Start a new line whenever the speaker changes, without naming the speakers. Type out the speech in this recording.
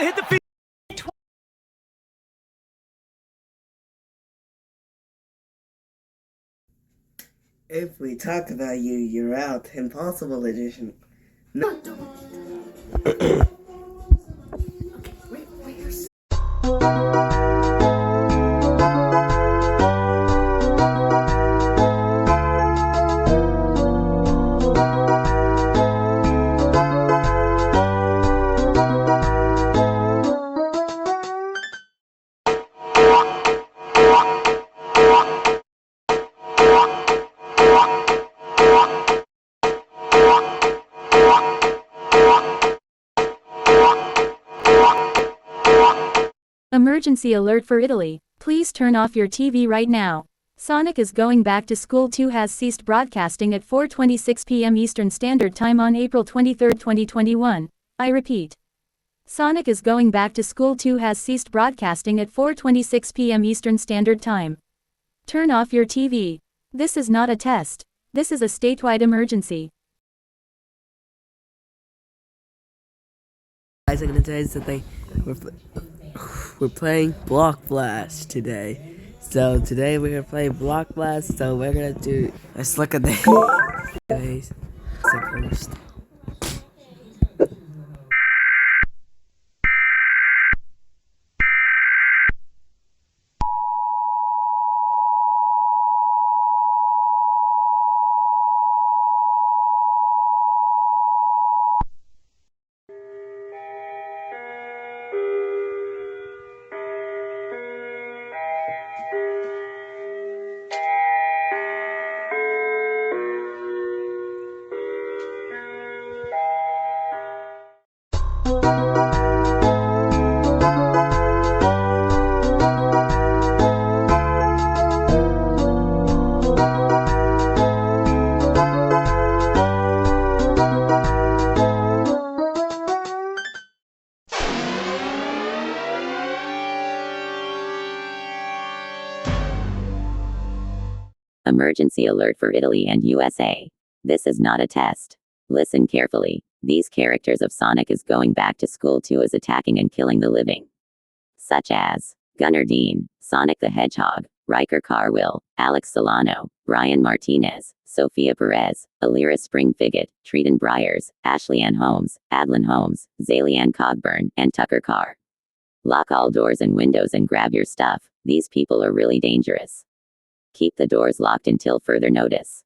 to hit the field.
If we talk about you, you're out. Impossible edition. No.
Okay, where's...
Emergency alert for Italy. Please turn off your TV right now. Sonic is Going Back to School 2 has ceased broadcasting at 4:26 p.m. Eastern Standard Time on April 23, 2021. I repeat. Sonic is Going Back to School 2 has ceased broadcasting at 4:26 p.m. Eastern Standard Time. Turn off your TV. This is not a test. This is a statewide emergency.
Guys, I'm gonna tell you something. We're playing Block Blast today. So today we're gonna play Block Blast. So we're gonna do. Let's look at the guys. So first.
Emergency alert for Italy and USA. This is not a test. Listen carefully. These characters of Sonic is Going Back to School 2 is attacking and killing the living. Such as Gunnar Dean, Sonic the Hedgehog, Riker Carwill, Alex Solano, Brian Martinez, Sophia Perez, Alira Spring-Figgett, Treaton Byers, Ashley Ann Holmes, Adlin Holmes, Zalianne Cogburn, and Tucker Carr. Lock all doors and windows and grab your stuff. These people are really dangerous. Keep the doors locked until further notice.